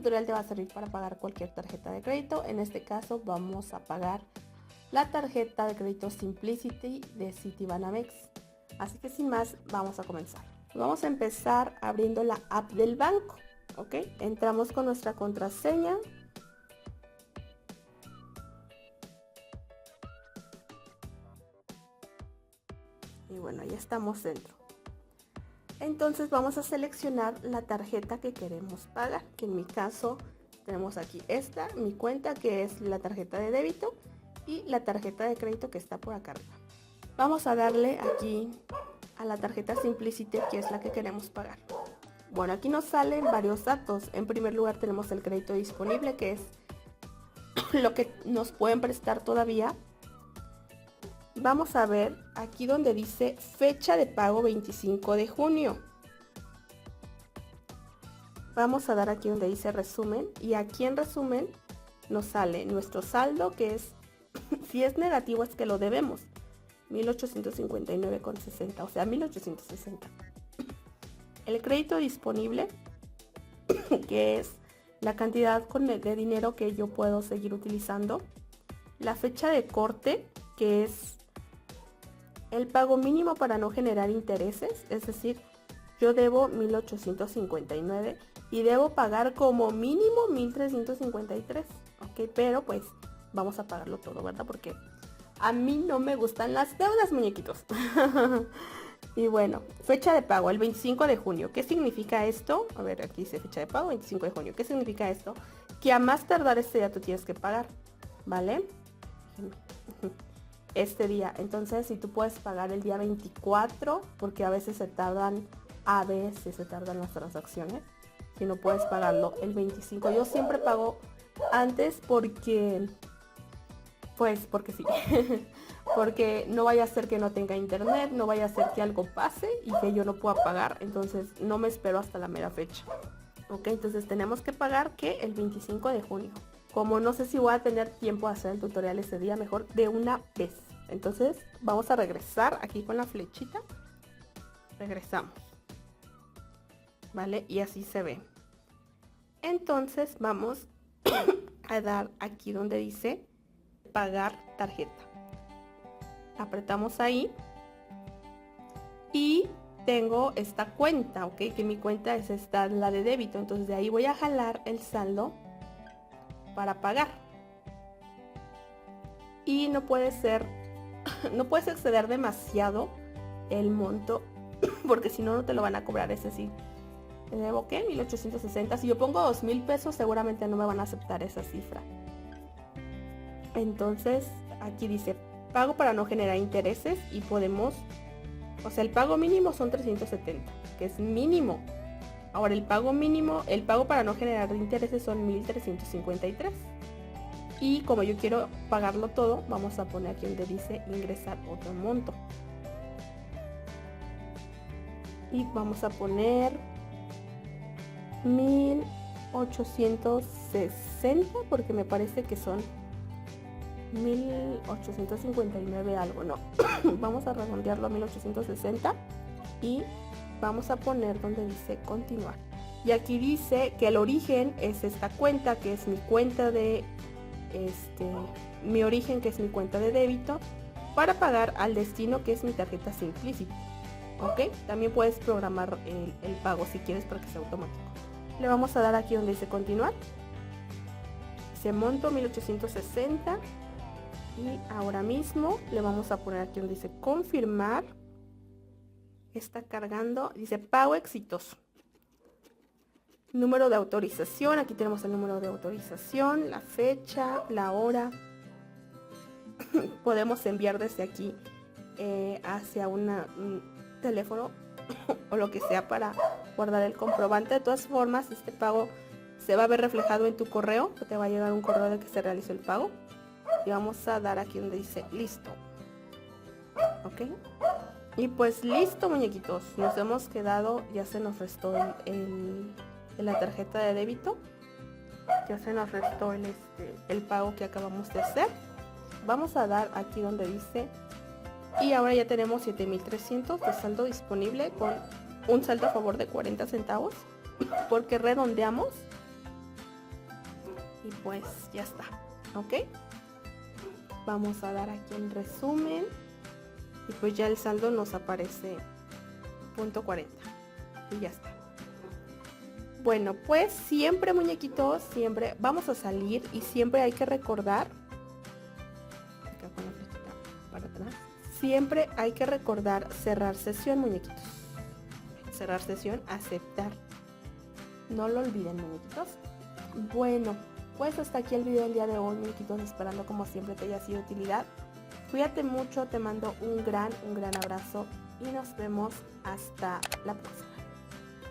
tutorial te va a servir para pagar cualquier tarjeta de crédito. En este caso vamos a pagar la tarjeta de crédito Simplicity de Citibanamex. Así que sin más, vamos a comenzar. Vamos a empezar abriendo la app del banco. ¿Ok? Entramos con nuestra contraseña. Y bueno, ya estamos dentro. Entonces vamos a seleccionar la tarjeta que queremos pagar, que en mi caso tenemos aquí esta, mi cuenta, que es la tarjeta de débito, y la tarjeta de crédito que está por acá arriba. Vamos a darle aquí a la tarjeta Simplicity, que es la que queremos pagar. Bueno, aquí nos salen varios datos. En primer lugar tenemos el crédito disponible, que es lo que nos pueden prestar todavía. Vamos a ver aquí donde dice fecha de pago 25 de junio. Vamos a dar aquí donde dice resumen, y aquí en resumen nos sale nuestro saldo, que es, si es negativo es que lo debemos, 1859,60, o sea 1860. El crédito disponible, que es la cantidad de dinero que yo puedo seguir utilizando. La fecha de corte, que es el pago mínimo para no generar intereses, es decir, yo debo 1859 y debo pagar como mínimo 1353, ok, pero pues vamos a pagarlo todo, ¿verdad? Porque a mí no me gustan las deudas, muñequitos. Y bueno, fecha de pago, el 25 de junio. ¿Qué significa esto? A ver, aquí dice fecha de pago, 25 de junio. ¿Qué significa esto? Que a más tardar este día tú tienes que pagar, ¿vale? Este día. Entonces, si tú puedes pagar el día 24, porque a veces se tardan las transacciones. Si no puedes pagarlo el 25. Yo siempre pago antes porque sí. Porque no vaya a ser que no tenga internet, no vaya a ser que algo pase y que yo no pueda pagar. Entonces no me espero hasta la mera fecha. Ok, entonces tenemos que pagar que el 25 de junio. Como no sé si voy a tener tiempo de hacer el tutorial ese día, mejor de una vez. Entonces vamos a regresar aquí con la flechita. Regresamos. ¿Vale? Y así se ve. Entonces vamos a dar aquí donde dice pagar tarjeta. Apretamos ahí. Y tengo esta cuenta, ok, que mi cuenta es esta, la de débito. Entonces de ahí voy a jalar el saldo para pagar. Y no puede ser, no puedes exceder demasiado el monto, porque si no, no te lo van a cobrar. Es decir, debo ¿qué? 1860. Si yo pongo 2000 pesos, seguramente no me van a aceptar esa cifra. Entonces aquí dice pago para no generar intereses, y podemos, o sea, el pago mínimo son 370, que es mínimo. Ahora el pago para no generar intereses son 1353. Y como yo quiero pagarlo todo, vamos a poner aquí donde dice ingresar otro monto. Y vamos a poner 1860, porque me parece que son 1859 algo, no. Vamos a redondearlo a 1860 y vamos a poner donde dice continuar. Y aquí dice que el origen es esta cuenta, que es mi cuenta de mi origen, que es mi cuenta de débito, para pagar al destino, que es mi tarjeta Simplicity. Ok, también puedes programar el pago si quieres para que sea automático. Le vamos a dar aquí donde dice continuar. Dice monto 1860. Y ahora mismo le vamos a poner aquí donde dice confirmar. Está cargando. Dice pago exitoso. Número de autorización. Aquí tenemos el número de autorización, la fecha, la hora. Podemos enviar desde aquí hacia un teléfono o lo que sea para guardar el comprobante. De todas formas, este pago se va a ver reflejado en tu correo. Te va a llegar un correo de que se realizó el pago. Y vamos a dar aquí donde dice listo. Ok. Y pues listo, muñequitos. Nos hemos quedado, ya se nos restó la tarjeta de débito. Ya se nos restó el pago que acabamos de hacer. Vamos a dar aquí donde dice, y ahora ya tenemos 7300 de saldo disponible, con un saldo a favor de 40 centavos, porque redondeamos Y pues ya está, ¿ok? Vamos a dar aquí en resumen. Y pues ya el saldo nos aparece .40. Y ya está. Bueno, pues siempre, muñequitos, siempre vamos a salir y siempre hay que recordar. Acá con la flechita para atrás. Siempre hay que recordar cerrar sesión, muñequitos. Cerrar sesión, aceptar. No lo olviden, muñequitos. Bueno, pues hasta aquí el video del día de hoy, muñequitos, esperando como siempre te haya sido de utilidad. Cuídate mucho, te mando un gran abrazo y nos vemos hasta la próxima.